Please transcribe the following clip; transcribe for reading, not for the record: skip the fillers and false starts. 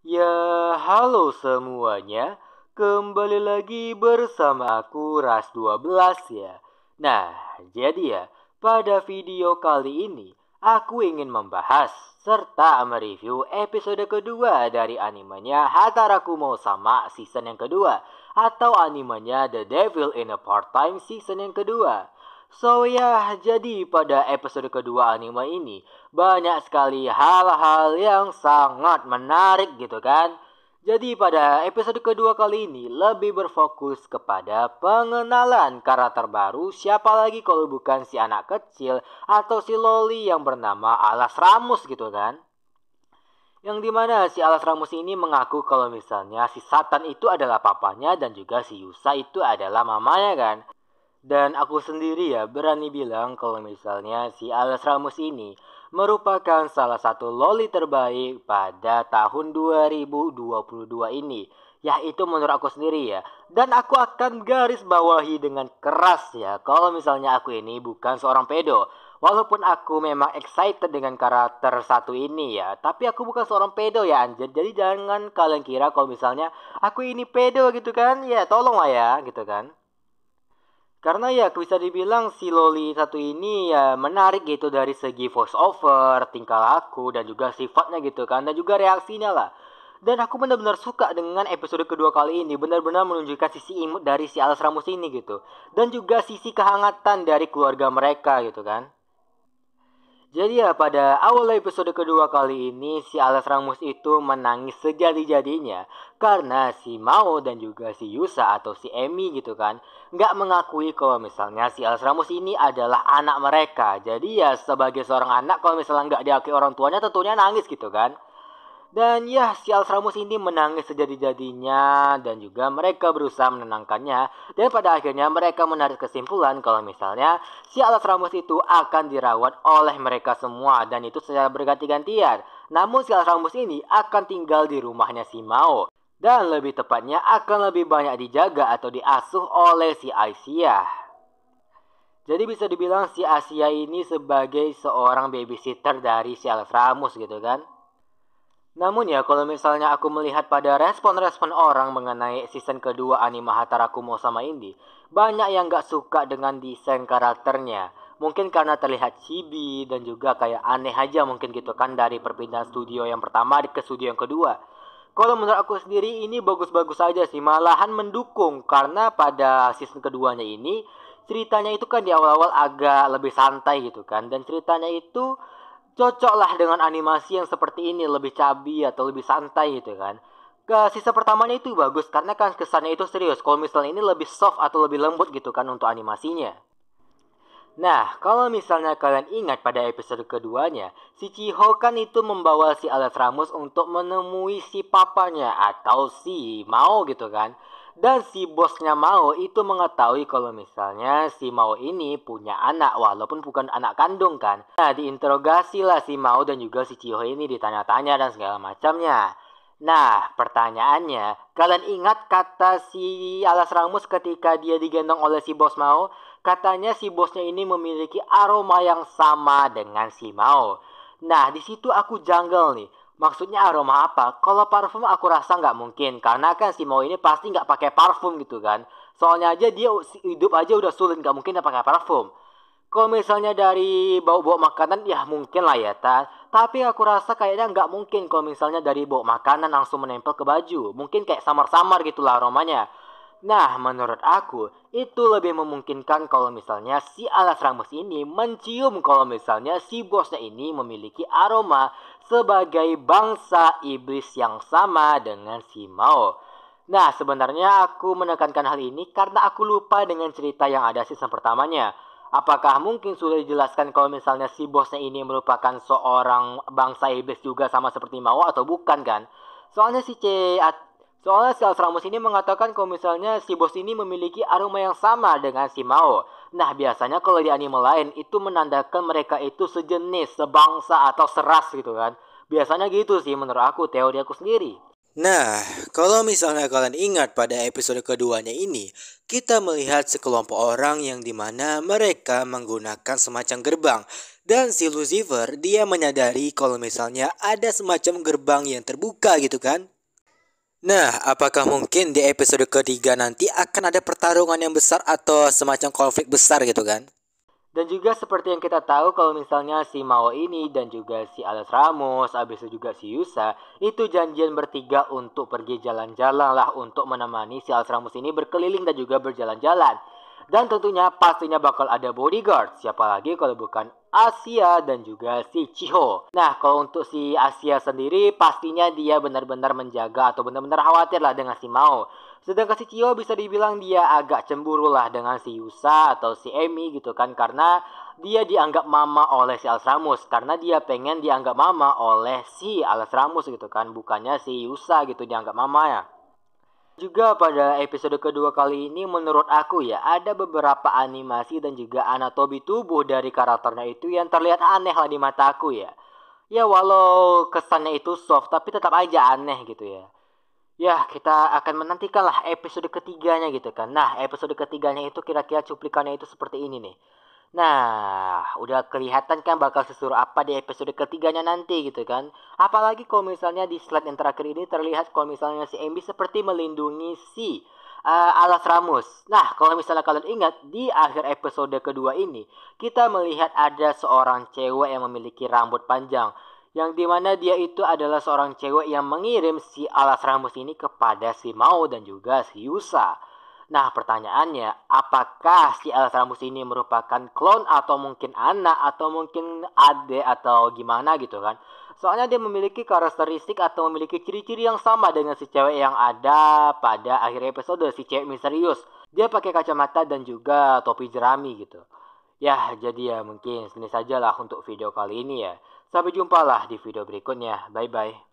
Ya, halo semuanya. Kembali lagi bersama aku Ras 12 ya. Nah, jadi ya, pada video kali ini aku ingin membahas serta mereview episode kedua dari animenya Hataraku Sama season yang kedua atau animenya The Devil in a Part-Time season yang kedua. So ya, jadi pada episode kedua anime ini banyak sekali hal-hal yang sangat menarik gitu kan. Jadi pada episode kedua kali ini lebih berfokus kepada pengenalan karakter baru, siapa lagi kalau bukan si anak kecil atau si Loli yang bernama Alas Ramus gitu kan. Yang dimana si Alas Ramus ini mengaku kalau misalnya si Satan itu adalah papanya dan juga si Yusa itu adalah mamanya kan. Dan aku sendiri ya berani bilang kalau misalnya si Alas Ramus ini merupakan salah satu loli terbaik pada tahun 2022 ini. Ya itu menurut aku sendiri ya. Dan aku akan garis bawahi dengan keras ya kalau misalnya aku ini bukan seorang pedo. Walaupun aku memang excited dengan karakter satu ini ya, tapi aku bukan seorang pedo ya anjir. Jadi jangan kalian kira kalau misalnya aku ini pedo gitu kan. Ya tolong lah ya gitu kan. Karena ya bisa dibilang si Loli satu ini ya menarik gitu dari segi voice over, tingkah laku dan juga sifatnya gitu kan dan juga reaksinya lah. Dan aku benar-benar suka dengan episode kedua kali ini, benar-benar menunjukkan sisi imut dari si Alas Ramus ini gitu. Dan juga sisi kehangatan dari keluarga mereka gitu kan. Jadi ya pada awal episode kedua kali ini si Alas Ramus itu menangis sejadi-jadinya karena si Mao dan juga si Yusa atau si Emi gitu kan nggak mengakui kalau misalnya si Alas Ramus ini adalah anak mereka. Jadi ya sebagai seorang anak kalau misalnya nggak diakui orang tuanya tentunya nangis gitu kan. Dan ya, si Alstramus ini menangis sejadi-jadinya dan juga mereka berusaha menenangkannya. Dan pada akhirnya mereka menarik kesimpulan kalau misalnya si Alstramus itu akan dirawat oleh mereka semua dan itu secara berganti-gantian. Namun si Alstramus ini akan tinggal di rumahnya si Mao. Dan lebih tepatnya akan lebih banyak dijaga atau diasuh oleh si Aisyah. Jadi bisa dibilang si Asia ini sebagai seorang babysitter dari si Alstramus gitu kan. Namun ya kalau misalnya aku melihat pada respon-respon orang mengenai season kedua anime Hataraku Sama ini, banyak yang gak suka dengan desain karakternya. Mungkin karena terlihat chibi dan juga kayak aneh aja mungkin gitu kan dari perpindahan studio yang pertama ke studio yang kedua. Kalau menurut aku sendiri ini bagus-bagus aja sih, malahan mendukung karena pada season keduanya ini ceritanya itu kan di awal-awal agak lebih santai gitu kan dan ceritanya itu cocoklah dengan animasi yang seperti ini lebih cabi atau lebih santai gitu kan. Ke sisa pertamanya itu bagus karena kan kesannya itu serius. Kalau misalnya ini lebih soft atau lebih lembut gitu kan untuk animasinya. Nah, kalau misalnya kalian ingat pada episode keduanya, si Chiho kan itu membawa si Alas Ramus untuk menemui si papanya atau si Mao gitu kan. Dan si bosnya Mao itu mengetahui kalau misalnya si Mao ini punya anak walaupun bukan anak kandung kan. Nah, diinterogasi lah si Mao dan juga si Chiho ini ditanya-tanya dan segala macamnya. Nah, pertanyaannya, kalian ingat kata si Alas Ramus ketika dia digendong oleh si bos Mao? Katanya si bosnya ini memiliki aroma yang sama dengan si Mao. Nah, di situ aku janggal nih. Maksudnya aroma apa? Kalau parfum aku rasa nggak mungkin. Karena kan si Mao ini pasti nggak pakai parfum gitu kan. Soalnya aja dia hidup aja udah sulit nggak mungkin dia pakai parfum. Kalau misalnya dari bau-bau makanan ya mungkin lah ya tapi aku rasa kayaknya nggak mungkin kalau misalnya dari bau makanan langsung menempel ke baju. Mungkin kayak samar-samar gitulah aromanya. Nah, menurut aku itu lebih memungkinkan kalau misalnya si Alas Ramus ini mencium kalau misalnya si bosnya ini memiliki aroma sebagai bangsa iblis yang sama dengan si Mao. Nah, sebenarnya aku menekankan hal ini karena aku lupa dengan cerita yang ada season pertamanya. Apakah mungkin sudah dijelaskan kalau misalnya si bosnya ini merupakan seorang bangsa iblis juga sama seperti Mao atau bukan kan? Soalnya si C Soalnya si Alstramus ini mengatakan kalau misalnya si bos ini memiliki aroma yang sama dengan si Mao. Nah biasanya kalau di anime lain itu menandakan mereka itu sejenis, sebangsa atau seras gitu kan. Biasanya gitu sih menurut aku, teori aku sendiri. Nah, kalau misalnya kalian ingat pada episode keduanya ini, kita melihat sekelompok orang yang dimana mereka menggunakan semacam gerbang. Dan si Lucifer, dia menyadari kalau misalnya ada semacam gerbang yang terbuka gitu kan. Nah, apakah mungkin di episode ketiga nanti akan ada pertarungan yang besar atau semacam konflik besar gitu kan? Dan juga seperti yang kita tahu kalau misalnya si Mao ini dan juga si Alex Ramos, habis itu juga si Yusa, itu janjian bertiga untuk pergi jalan-jalan lah untuk menemani si Alex Ramos ini berkeliling dan juga berjalan-jalan. Dan tentunya pastinya bakal ada bodyguard, siapa lagi kalau bukan Asia dan juga si Chiho. Nah, kalau untuk si Asia sendiri pastinya dia benar-benar menjaga atau benar-benar khawatir lah dengan si Mao. Sedangkan si Cio bisa dibilang dia agak cemburu lah dengan si Yusa atau si Emi gitu kan. Karena dia dianggap mama oleh si Alstramus. Karena dia pengen dianggap mama oleh si Alstramus gitu kan. Bukannya si Yusa gitu dianggap mama ya. Juga pada episode kedua kali ini menurut aku ya ada beberapa animasi dan juga anatomi tubuh dari karakternya itu yang terlihat aneh lah di mata aku ya. Ya walau kesannya itu soft tapi tetap aja aneh gitu ya. Ya, kita akan menantikanlah episode ketiganya gitu kan. Nah, episode ketiganya itu kira-kira cuplikannya itu seperti ini nih. Nah, udah kelihatan kan bakal sesuruh apa di episode ketiganya nanti gitu kan. Apalagi kalau misalnya di slide yang terakhir ini terlihat kalau misalnya si Embi seperti melindungi si Alas Ramos. Nah, kalau misalnya kalian ingat di akhir episode kedua ini, kita melihat ada seorang cewek yang memiliki rambut panjang. Yang dimana dia itu adalah seorang cewek yang mengirim si Alas Ramos ini kepada si Mao dan juga si Yusa. Nah pertanyaannya, apakah si Alas Ramos ini merupakan klon atau mungkin anak atau mungkin adik atau gimana gitu kan. Soalnya dia memiliki karakteristik atau memiliki ciri-ciri yang sama dengan si cewek yang ada pada akhir episode, si cewek misterius. Dia pakai kacamata dan juga topi jerami gitu. Ya, jadi ya mungkin segini sajalah untuk video kali ini ya. Sampai jumpa lah di video berikutnya. Bye-bye.